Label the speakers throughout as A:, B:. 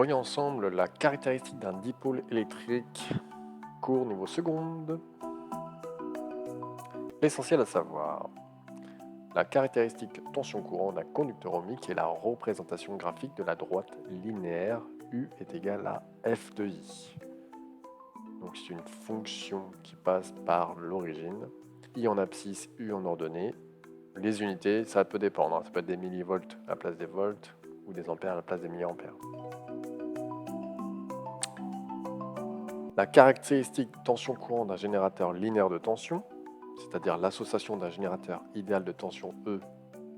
A: Voyons ensemble la caractéristique d'un dipôle électrique. Cours niveau seconde. L'essentiel à savoir. La caractéristique tension-courant d'un conducteur ohmique est la représentation graphique de la droite linéaire U est égale à F de I. Donc c'est une fonction qui passe par l'origine. I en abscisse, U en ordonnée. Les unités, ça peut dépendre. Ça peut être des millivolts à la place des volts ou des ampères à la place des milliampères. La caractéristique tension-courant d'un générateur linéaire de tension, c'est-à-dire l'association d'un générateur idéal de tension E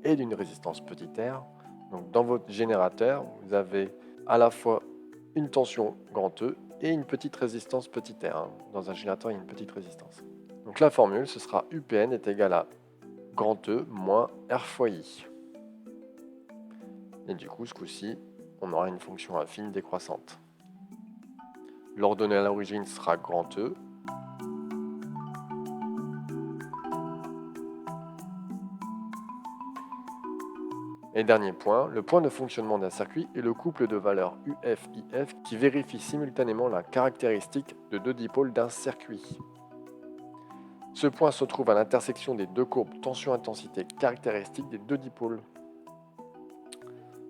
A: et d'une résistance petit r. Donc dans votre générateur, vous avez à la fois une tension grand E et une petite résistance petit r. Dans un générateur, il y a une petite résistance. Donc la formule, ce sera UPN est égal à grand E moins R fois I. Et du coup, ce coup-ci, on aura une fonction affine décroissante. L'ordonnée à l'origine sera grand E. Et dernier point, le point de fonctionnement d'un circuit est le couple de valeurs UF-IF qui vérifie simultanément la caractéristique de deux dipôles d'un circuit. Ce point se trouve à l'intersection des deux courbes tension-intensité caractéristiques des deux dipôles.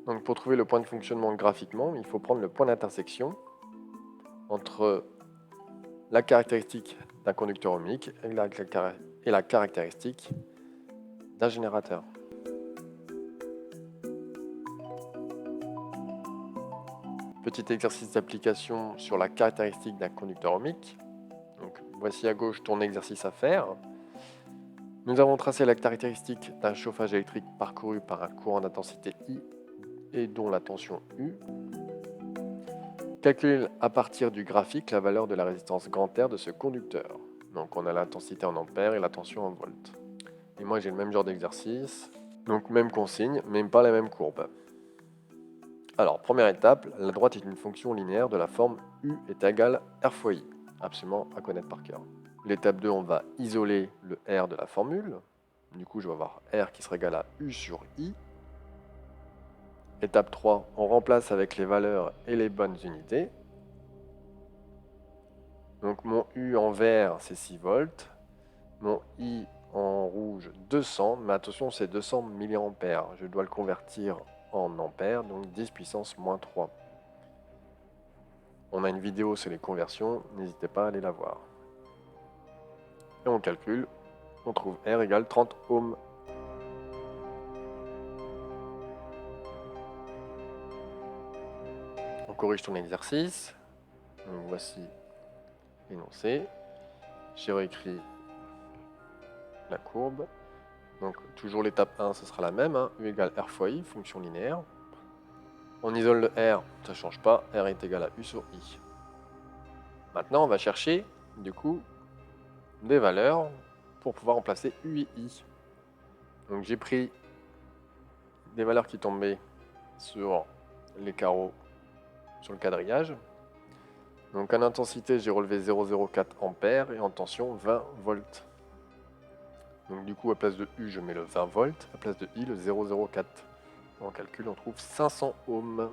A: Donc pour trouver le point de fonctionnement graphiquement, il faut prendre le point d'intersection entre la caractéristique d'un conducteur ohmique et la caractéristique d'un générateur. Petit exercice d'application sur la caractéristique d'un conducteur ohmique. Donc, voici à gauche ton exercice à faire. Nous avons tracé la caractéristique d'un chauffage électrique parcouru par un courant d'intensité I et dont la tension U. Calculez à partir du graphique la valeur de la résistance grand R de ce conducteur. Donc on a l'intensité en ampères et la tension en volts. Et moi j'ai le même genre d'exercice, donc même consigne, mais pas la même courbe. Alors première étape, la droite est une fonction linéaire de la forme U est égale R fois I, absolument à connaître par cœur. L'étape 2, on va isoler le R de la formule. Du coup, je vais avoir R qui sera égal à U sur I. Étape 3, on remplace avec les valeurs et les bonnes unités. Donc mon U en vert, c'est 6 volts. Mon I en rouge, 200. Mais attention, c'est 200 mA. Je dois le convertir en ampères, donc 10 puissance moins 3. On a une vidéo sur les conversions, n'hésitez pas à aller la voir. Et on calcule, on trouve R égale 30 ohms. On corrige ton exercice. Donc voici l'énoncé. J'ai réécrit la courbe. Donc toujours l'étape 1, ce sera la même, hein. U égale R fois I, fonction linéaire. On isole le R, ça ne change pas, R est égal à U sur I. Maintenant, on va chercher, du coup, des valeurs pour pouvoir remplacer U et I. Donc j'ai pris des valeurs qui tombaient sur les carreaux, sur le quadrillage. Donc en intensité, j'ai relevé 0,04 ampères et en tension, 20 volts. Donc du coup, à place de U, je mets le 20 volts, à place de I, le 0,04. En calcul, on trouve 500 ohms.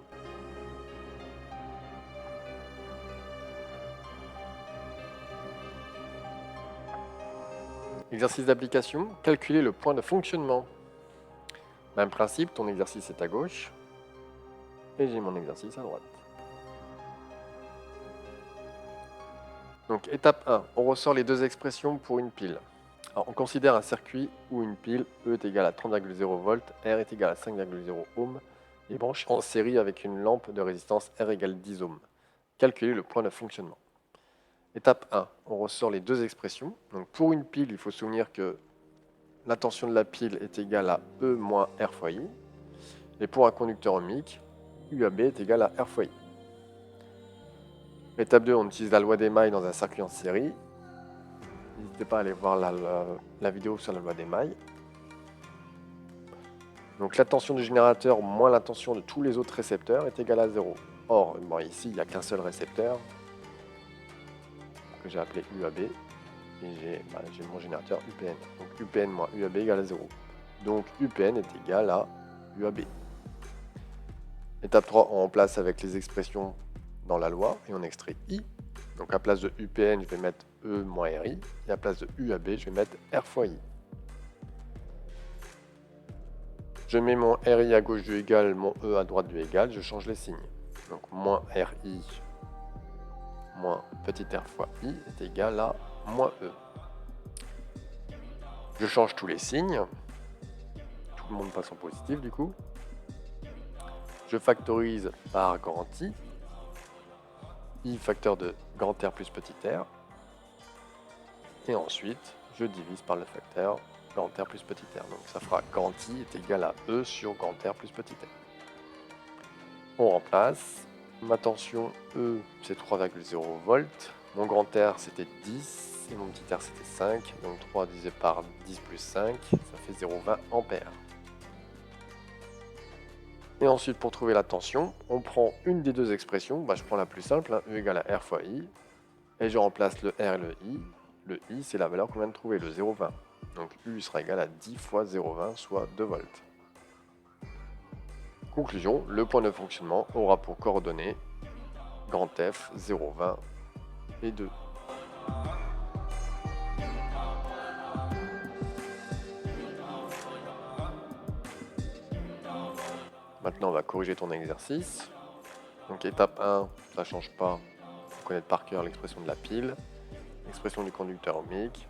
A: Exercice d'application, calculer le point de fonctionnement. Même principe, ton exercice est à gauche et j'ai mon exercice à droite. Donc étape 1, on ressort les deux expressions pour une pile. Alors, on considère un circuit où une pile E est égale à 30,0 volts, R est égal à 5,0 ohms et branche en série avec une lampe de résistance R égale 10 ohms. Calculer le point de fonctionnement. Étape 1, on ressort les deux expressions. Donc pour une pile, il faut se souvenir que la tension de la pile est égale à E moins R fois I. Et pour un conducteur ohmique, UAB est égal à R fois I. Étape 2, on utilise la loi des mailles dans un circuit en série. N'hésitez pas à aller voir la vidéo sur la loi des mailles. Donc la tension du générateur moins la tension de tous les autres récepteurs est égale à 0. Or, bon, ici, il n'y a qu'un seul récepteur que j'ai appelé UAB. Et j'ai mon générateur UPN. Donc UPN moins UAB égale à 0. Donc UPN est égal à UAB. Étape 3, on remplace avec les expressions dans la loi et on extrait I. Donc à place de UPN, je vais mettre E moins RI. Et à place de UAB, je vais mettre R fois I. Je mets mon RI à gauche du égal, mon E à droite du égal, je change les signes. Donc moins RI moins petit r fois I est égal à moins E. Je change tous les signes. Tout le monde passe en positif du coup. Je factorise par grand I. I facteur de grand R plus petit r. Et ensuite, je divise par le facteur grand R plus petit r. Donc ça fera grand I est égal à E sur grand R plus petit r. On remplace. Ma tension E, c'est 3,0 volts. Mon grand R, c'était 10. Et mon petit r, c'était 5. Donc 3 divisé par 10 plus 5, ça fait 0,20 ampères. Et ensuite, pour trouver la tension, on prend une des deux expressions. Je prends la plus simple, E égale à R fois I. Et je remplace le R et le I. Le I, c'est la valeur qu'on vient de trouver, le 0,20. Donc U sera égal à 10 fois 0,20, soit 2 volts. Conclusion, le point de fonctionnement aura pour coordonnées grand F, 0,20 et 2. Maintenant, on va corriger ton exercice. Donc étape 1, ça ne change pas. Il faut connaître par cœur l'expression de la pile, l'expression du conducteur ohmique.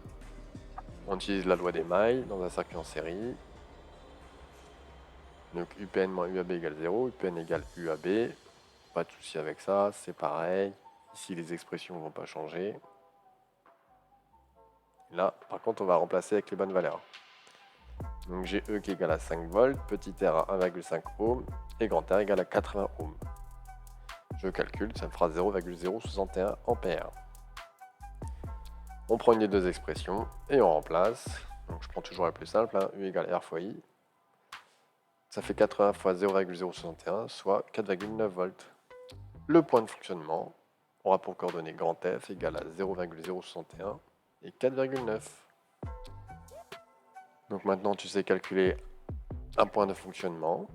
A: On utilise la loi des mailles dans un circuit en série. Donc UPN moins UAB égale 0, UPN égale UAB. Pas de souci avec ça, c'est pareil. Ici, les expressions ne vont pas changer. Là, par contre, on va remplacer avec les bonnes valeurs. Donc j'ai E qui est égal à 5 volts, petit r à 1,5 ohm et grand R égale à 80 ohms. Je calcule, ça me fera 0,061 ampères. On prend une des deux expressions et on remplace. Donc je prends toujours la plus simple, U égale R fois I. Ça fait 80 fois 0,061, soit 4,9 volts. Le point de fonctionnement aura pour coordonnée grand F égale à 0,061 et 4,9. Donc maintenant tu sais calculer un point de fonctionnement.